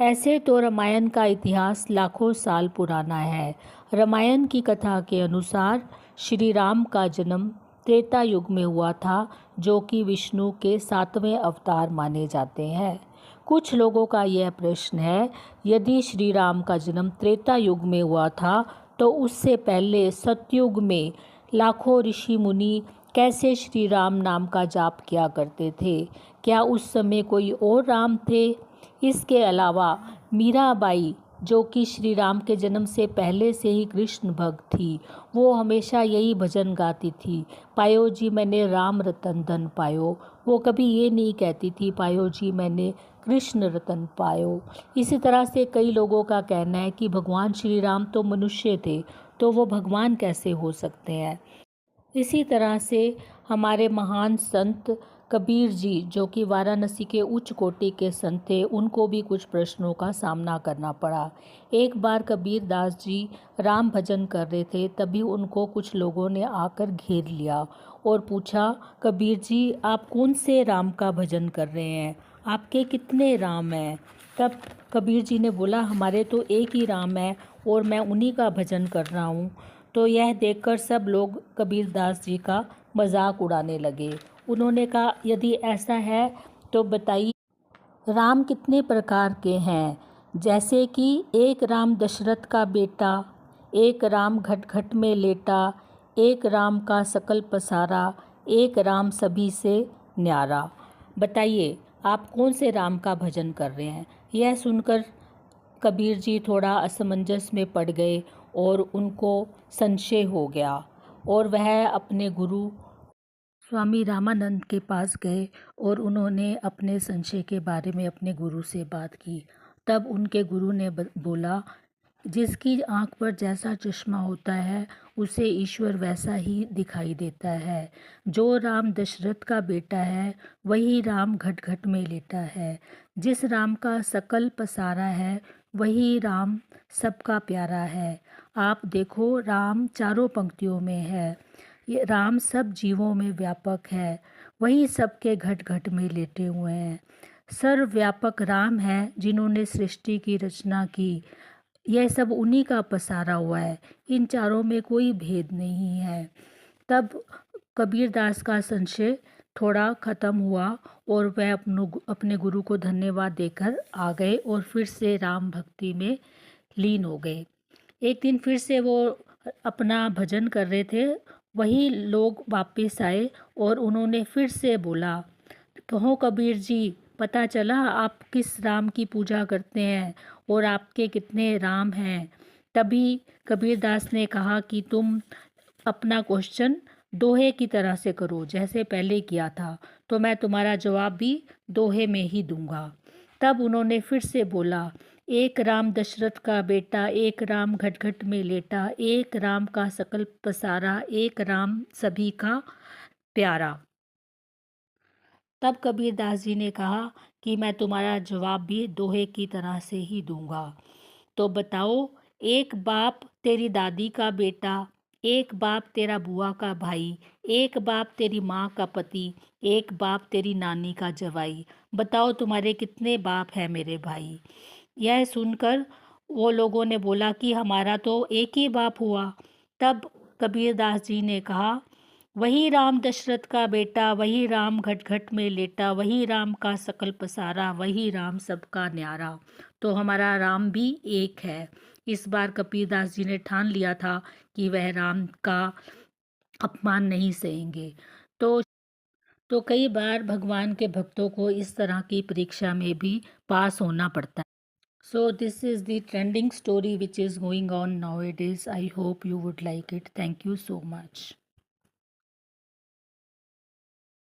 ऐसे तो रामायण का इतिहास लाखों साल पुराना है। रामायण की कथा के अनुसार श्री राम का जन्म त्रेता युग में हुआ था, जो कि विष्णु के 7वें अवतार माने जाते हैं। कुछ लोगों का यह प्रश्न है, यदि श्री राम का जन्म त्रेता युग में हुआ था तो उससे पहले सतयुग में लाखों ऋषि मुनि कैसे श्री राम नाम का जाप किया करते थे? क्या उस समय कोई और राम थे? इसके अलावा मीराबाई, जो कि श्री राम के जन्म से पहले से ही कृष्ण भक्त थी, वो हमेशा यही भजन गाती थी, पायो जी मैंने राम रतन धन पायो। वो कभी ये नहीं कहती थी पायो जी मैंने कृष्ण रतन पायो। इसी तरह से कई लोगों का कहना है कि भगवान श्री राम तो मनुष्य थे, तो वो भगवान कैसे हो सकते हैं। इसी तरह से हमारे महान संत कबीर जी, जो कि वाराणसी के उच्च कोटि के संत थे, उनको भी कुछ प्रश्नों का सामना करना पड़ा। एक बार कबीर दास जी राम भजन कर रहे थे, तभी उनको कुछ लोगों ने आकर घेर लिया और पूछा, कबीर जी आप कौन से राम का भजन कर रहे हैं? आपके कितने राम हैं? तब कबीर जी ने बोला, हमारे तो एक ही राम है और मैं उन्हीं का भजन कर रहा हूँ। तो यह देखकर सब लोग कबीर दास जी का मजाक उड़ाने लगे। उन्होंने कहा, यदि ऐसा है तो बताइए राम कितने प्रकार के हैं? जैसे कि एक राम दशरथ का बेटा, एक राम घट घट में लेटा, एक राम का सकल पसारा, एक राम सभी से न्यारा। बताइए आप कौन से राम का भजन कर रहे हैं? यह सुनकर कबीर जी थोड़ा असमंजस में पड़ गए और उनको संशय हो गया और वह अपने गुरु स्वामी रामानंद के पास गए और उन्होंने अपने संशय के बारे में अपने गुरु से बात की। तब उनके गुरु ने बोला, जिसकी आंख पर जैसा चश्मा होता है उसे ईश्वर वैसा ही दिखाई देता है। जो राम दशरथ का बेटा है वही राम घट घट में लेटा है। जिस राम का सकल पसारा है वही राम सबका प्यारा है। आप देखो राम चारों पंक्तियों में है। ये राम सब जीवों में व्यापक है, वही सबके घट घट में लेटे हुए हैं। सर्वव्यापक राम है जिन्होंने सृष्टि की रचना की। यह सब उन्हीं का पसारा हुआ है, इन चारों में कोई भेद नहीं है। तब कबीरदास का संशय थोड़ा ख़त्म हुआ और वह अपने गुरु को धन्यवाद देकर आ गए और फिर से राम भक्ति में लीन हो गए। एक दिन फिर से वो अपना भजन कर रहे थे, वही लोग वापस आए और उन्होंने फिर से बोला, कहो कबीर जी, पता चला आप किस राम की पूजा करते हैं और आपके कितने राम हैं। तभी कबीरदास ने कहा कि तुम अपना क्वेश्चन दोहे की तरह से करो, जैसे पहले किया था, तो मैं तुम्हारा जवाब भी दोहे में ही दूंगा। तब उन्होंने फिर से बोला, एक राम दशरथ का बेटा, एक राम घट घट में लेटा, एक राम का सकल पसारा, एक राम सभी का प्यारा। तब कबीरदास जी ने कहा कि मैं तुम्हारा जवाब भी दोहे की तरह से ही दूंगा। तो बताओ, एक बाप तेरी दादी का बेटा, एक बाप तेरा बुआ का भाई, एक बाप तेरी माँ का पति, एक बाप तेरी नानी का जवाई। बताओ तुम्हारे कितने बाप हैं मेरे भाई? यह सुनकर वो लोगों ने बोला कि हमारा तो एक ही बाप हुआ। तब कबीरदास जी ने कहा, वही राम दशरथ का बेटा, वही राम घट घट में लेटा, वही राम का सकल पसारा, वही राम सबका न्यारा। तो हमारा राम भी एक है। इस बार कबीरदास जी ने ठान लिया था कि वह राम का अपमान नहीं सहेंगे। तो कई बार भगवान के भक्तों को इस तरह की परीक्षा में भी पास होना पड़ता है। So this is the trending story which is going on nowadays. I hope you would like it. Thank you so much.